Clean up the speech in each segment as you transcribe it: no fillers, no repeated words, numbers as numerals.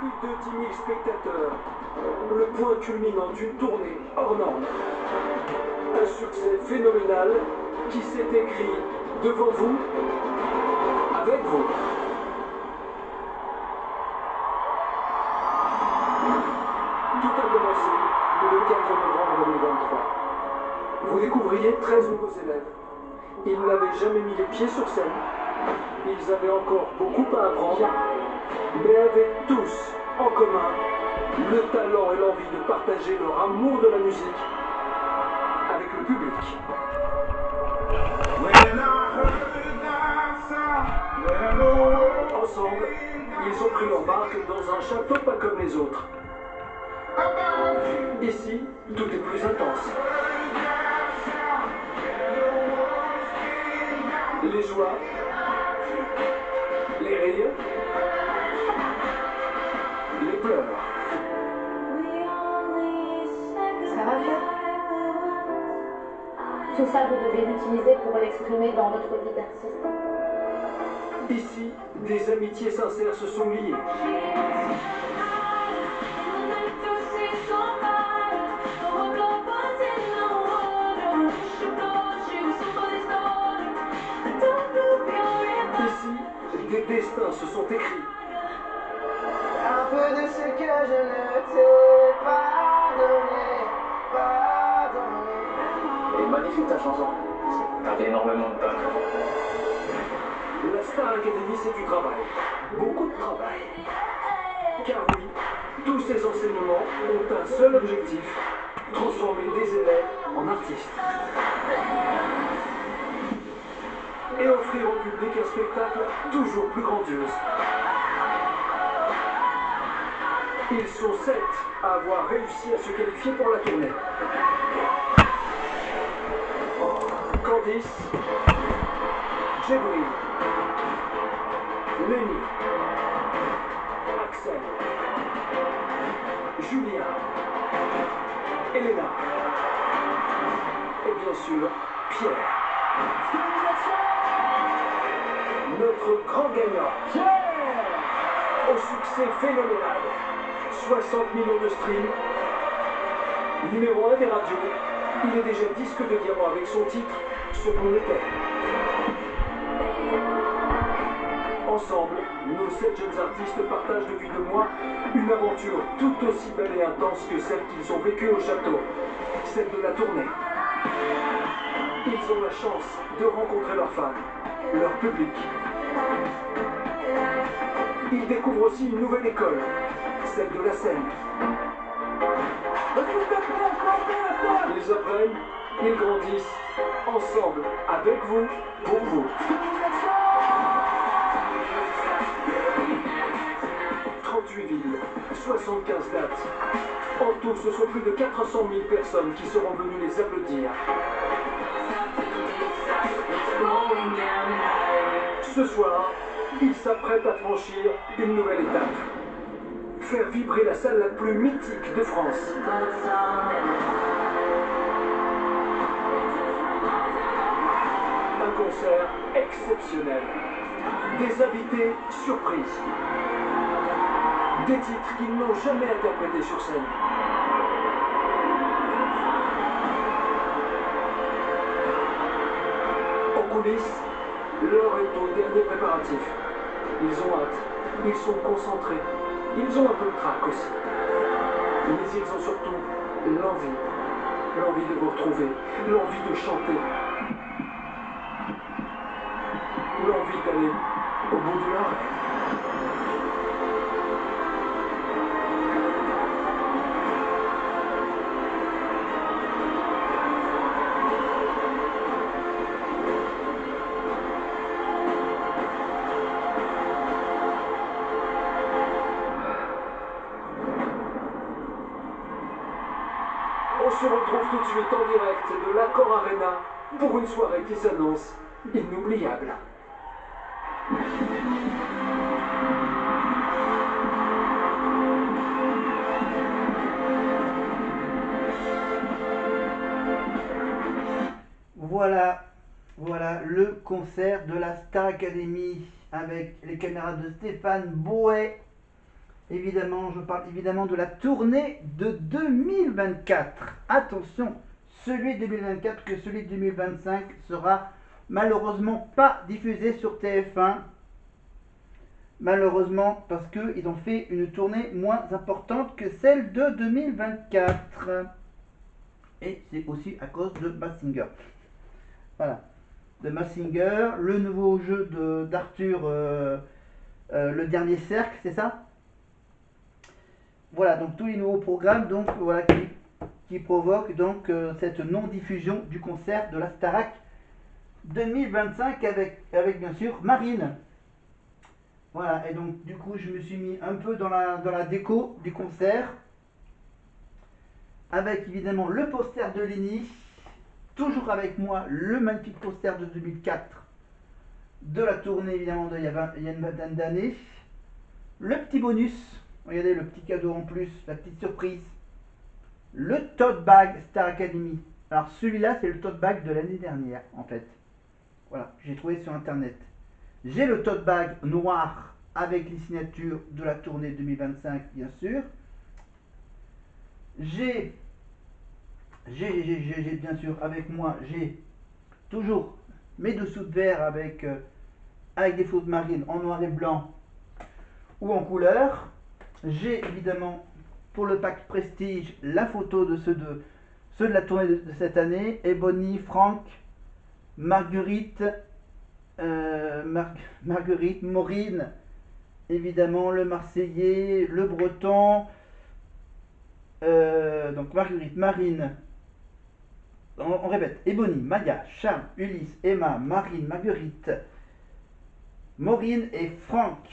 Plus de 10 000 spectateurs. Le point culminant d'une tournée hors norme. Un succès phénoménal qui s'est écrit devant vous, avec vous. Tout a commencé le 4 novembre 2023. Vous découvriez 13 nouveaux élèves. Ils n'avaient jamais mis les pieds sur scène. Ils avaient encore beaucoup à apprendre, mais avaient tous en commun le talent et l'envie de partager leur amour de la musique avec le public. Ensemble, ils ont pris leur marque dans un château pas comme les autres. Ici, tout est plus intense. Les joies, les rires, les pleurs. Ça va, Pierre? Tout ça, vous devez l'utiliser pour l'exprimer dans votre vie d'artiste. Ici, des amitiés sincères se sont liées. Ici, des destins se sont écrits. Un peu de ce que je ne t'ai pas donné. Elle est magnifique ta chanson. T'avais énormément de talent. La Star Academy, c'est du travail. Beaucoup de travail. Car oui, tous ces enseignements ont un seul objectif, transformer des élèves en artistes. Et offrir au public un spectacle toujours plus grandiose. Ils sont 7 à avoir réussi à se qualifier pour la tournée. Candice, Djibril, Lenny, Axel, Julien, Elena et bien sûr Pierre. Notre grand gagnant, Pierre, au succès phénoménal. 60 millions de streams, numéro 1 des radios. Il est déjà disque de diamant avec son titre Ce qu'on était. Ensemble, nos 7 jeunes artistes partagent depuis 2 mois une aventure tout aussi belle et intense que celle qu'ils ont vécue au château, celle de la tournée. Ils ont la chance de rencontrer leurs fans, leur public. Ils découvrent aussi une nouvelle école, celle de la scène. Ils apprennent, ils grandissent, ensemble, avec vous, pour vous. 38 villes, 75 dates. En tout, ce sont plus de 400 000 personnes qui seront venues les applaudir. Ce soir, ils s'apprêtent à franchir une nouvelle étape. Faire vibrer la salle la plus mythique de France. Un concert exceptionnel. Des invités surprises. Des titres qu'ils n'ont jamais interprétés sur scène. En coulisses, l'heure est au dernier préparatif. Ils ont hâte, ils sont concentrés, ils ont un peu de trac aussi. Mais ils ont surtout l'envie de vous retrouver, l'envie de chanter, l'envie d'aller au bout de leur rêve. On se retrouve tout de suite en direct de l'Accor Arena pour une soirée qui s'annonce inoubliable. Voilà le concert de la Star Academy avec les caméras de Stéphane Bouet évidemment, je parle évidemment de la tournée de 2024. Attention, celui de 2024, que celui de 2025 sera malheureusement pas diffusé sur TF1. Malheureusement, parce qu'ils ont fait une tournée moins importante que celle de 2024. Et c'est aussi à cause de Masked Singer. Voilà. De Masked Singer, le nouveau jeu d'Arthur, le dernier cercle, c'est ça? Voilà, donc tous les nouveaux programmes donc, voilà, qui provoquent donc cette non-diffusion du concert de la Starac 2025 avec bien sûr Marine. Voilà, et donc du coup je me suis mis un peu dans la déco du concert, avec évidemment le poster de Lenny, toujours avec moi le magnifique poster de 2004, de la tournée évidemment il y a une vingtaine d'années, le petit bonus, regardez le petit cadeau en plus, la petite surprise, le tote bag Star Academy. Alors celui-là c'est le tote bag de l'année dernière en fait, voilà, j'ai trouvé sur internet. J'ai le tote bag noir avec les signatures de la tournée 2025, bien sûr. J'ai bien sûr avec moi, j'ai toujours mes dessous de verre avec des photos de Marine en noir et blanc ou en couleur. J'ai évidemment pour le pack Prestige la photo de ceux de la tournée de cette année. Ebony, Franck, Marguerite, Marguerite, Maureen, évidemment le Marseillais, le Breton, donc Marguerite, Marine, on répète, Ebony, Maya, Charles, Ulysse, Emma, Marine, Marguerite, Maureen et Franck,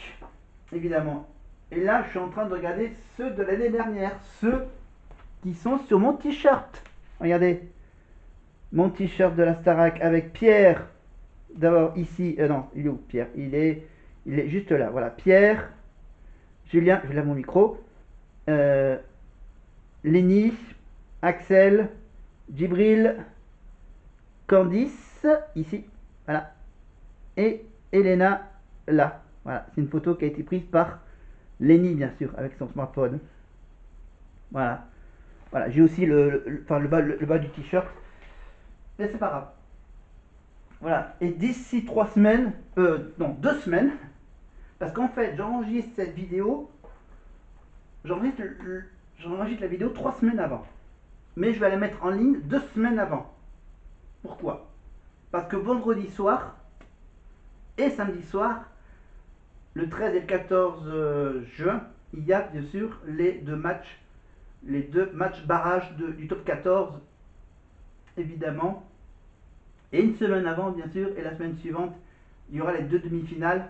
évidemment. Et là, je suis en train de regarder ceux de l'année dernière, ceux qui sont sur mon t-shirt. Regardez, mon t-shirt de la Starac avec Pierre. D'abord ici, non, il est où Pierre? Il est juste là, voilà, Pierre, Julien, je lève mon micro, Lenny, Axel, Djibril, Candice, ici, voilà, et Elena, là, voilà, c'est une photo qui a été prise par Lenny, bien sûr, avec son smartphone, voilà, voilà, j'ai aussi le bas du t-shirt, mais c'est pas grave. Voilà, et d'ici 3 semaines, non, 2 semaines, parce qu'en fait, j'enregistre cette vidéo, j'enregistre la vidéo 3 semaines avant. Mais je vais la mettre en ligne 2 semaines avant. Pourquoi? Parce que vendredi soir et samedi soir, le 13 et le 14 juin, il y a bien sûr les deux matchs barrages du top 14, évidemment. Et une semaine avant, bien sûr, et la semaine suivante, il y aura les 2 demi-finales.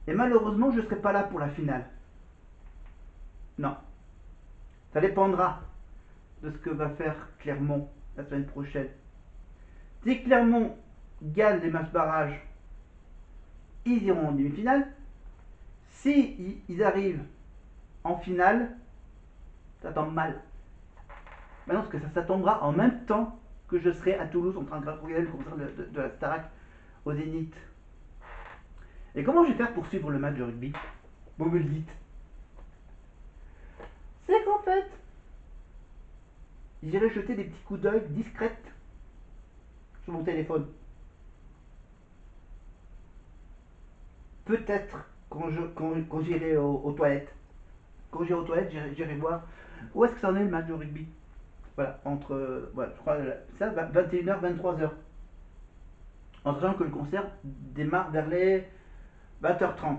Et malheureusement, je ne serai pas là pour la finale. Non. Ça dépendra de ce que va faire Clermont la semaine prochaine. Si Clermont gagne les matchs barrages, ils iront en demi-finale. Si ils arrivent en finale, ça tombe mal. Maintenant, parce que ça tombera en même temps que je serai à Toulouse en train de regarder le concert de la Starac au Zénith. Et comment je vais faire pour suivre le match de rugby? Vous me le dites. C'est qu'en fait, j'irai jeter des petits coups d'œil discrets sur mon téléphone. Peut-être quand j'irai aux toilettes. Quand j'irai aux toilettes, j'irai voir où est-ce que ça en est le match de rugby. Voilà, entre, voilà, je crois, ça, 21h, 23h. En sachant que le concert démarre vers les 20h30.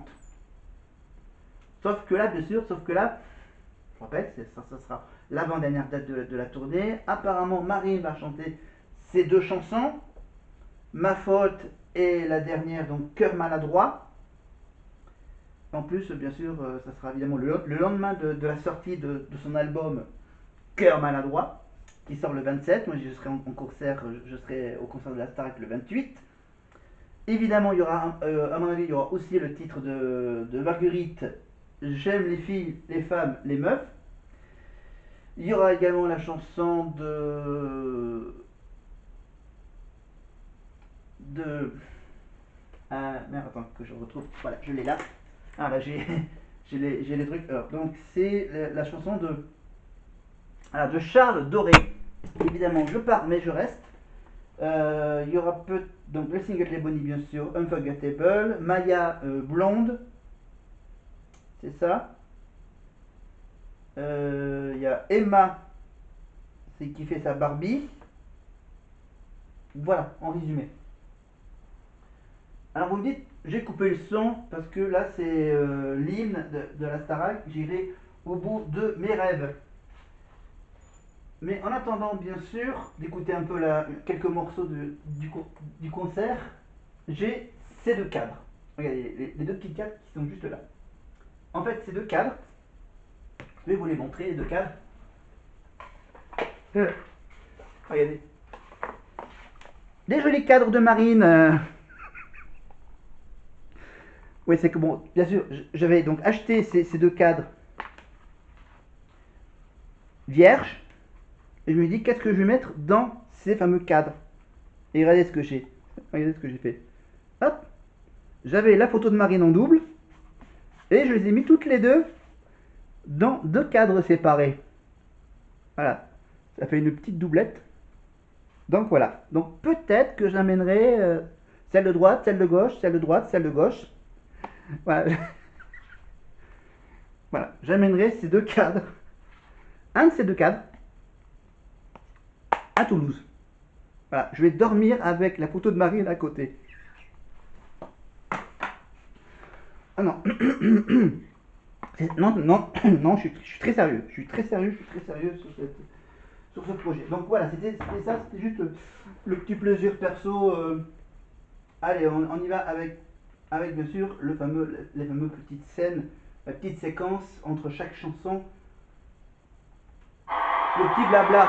Sauf que là, je rappelle, ça sera l'avant-dernière date de la tournée. Apparemment, Marine va chanter ces 2 chansons. Ma faute et la dernière, donc Cœur maladroit. En plus, bien sûr, ça sera évidemment le lendemain de la sortie de son album Cœur maladroit, qui sort le 27. Moi, je serai en concert, je serai au concert de la Starac le 28. Évidemment, il y aura, à mon avis, il y aura aussi le titre de Marguerite, J'aime les filles, les femmes, les meufs. Il y aura également la chanson merde, attends, que je retrouve. Voilà, je l'ai là. Ah, là, j'ai j'ai les trucs. Alors, donc c'est la chanson de Charles Doré. Évidemment, je pars mais je reste. Il y aura donc le single des Bonnie bien sûr, Unforgettable, Maya Blonde, c'est ça. Il y a Emma, c'est qui fait sa Barbie. Voilà, en résumé. Alors vous me dites, j'ai coupé le son parce que là c'est l'hymne de la Starac, j'irai au bout de mes rêves. Mais en attendant, bien sûr, d'écouter un peu quelques morceaux du concert, j'ai ces deux cadres. Regardez, les deux petits cadres qui sont juste là. En fait, ces deux cadres, je vais vous les montrer, les deux cadres. Regardez. Des jolis cadres de marine. Oui, c'est que bon, bien sûr, j'avais donc acheté ces deux cadres vierges. Et je me dis, qu'est-ce que je vais mettre dans ces fameux cadres? Et regardez ce que j'ai. Regardez ce que j'ai fait. Hop. J'avais la photo de Marine en double. Et je les ai mis toutes les deux dans deux cadres séparés. Voilà. Ça fait une petite doublette. Donc voilà. Donc peut-être que j'amènerai celle de droite, celle de gauche, celle de droite, celle de gauche. Voilà. Voilà. J'amènerai ces deux cadres. Un de ces deux cadres à Toulouse. Voilà, je vais dormir avec la photo de Marine à côté. Ah non. Non, non, non, je suis très sérieux. Je suis très sérieux sur ce projet. Donc voilà, c'était ça, c'était juste le petit plaisir perso. Allez, on y va avec bien sûr les fameuses petites scènes, la petite séquence entre chaque chanson. Le petit blabla.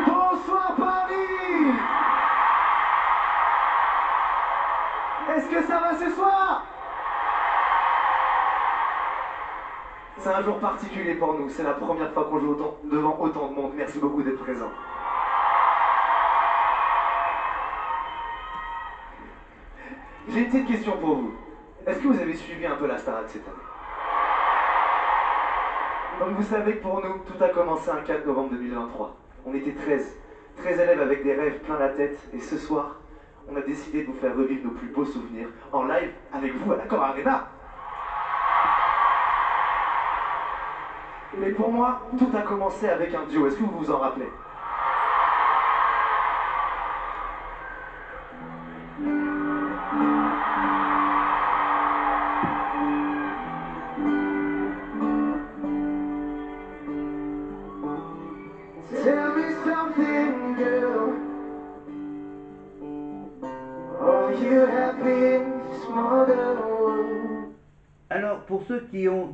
Bonsoir Paris! Est-ce que ça va ce soir? C'est un jour particulier pour nous, c'est la première fois qu'on joue devant autant de monde. Merci beaucoup d'être présent. J'ai une petite question pour vous. Est-ce que vous avez suivi un peu la Starac cette année? Donc vous savez que pour nous, tout a commencé un 4 novembre 2023. On était 13 élèves avec des rêves plein la tête, et ce soir, on a décidé de vous faire revivre nos plus beaux souvenirs en live avec vous à l'Accor Arena. Mais pour moi, tout a commencé avec un duo. Est-ce que vous vous en rappelez? Tell me something, girl. Oh, you have been smarter. Alors, pour ceux qui ont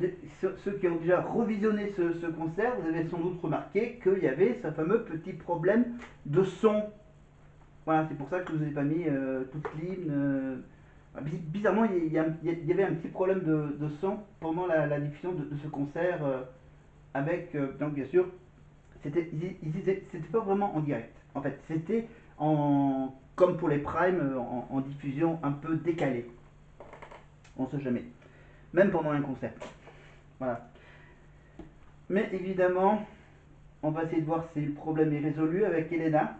déjà revisionné ce concert, vous avez sans doute remarqué qu'il y avait ce fameux petit problème de son. Voilà, c'est pour ça que je vous ai pas mis toute l'hymne. Bizarrement, il y avait un petit problème de son pendant la diffusion de ce concert avec, donc bien sûr, c'était pas vraiment en direct. En fait, c'était comme pour les primes, en diffusion un peu décalée. On sait jamais. Même pendant un concert. Voilà. Mais évidemment, on va essayer de voir si le problème est résolu avec Elena.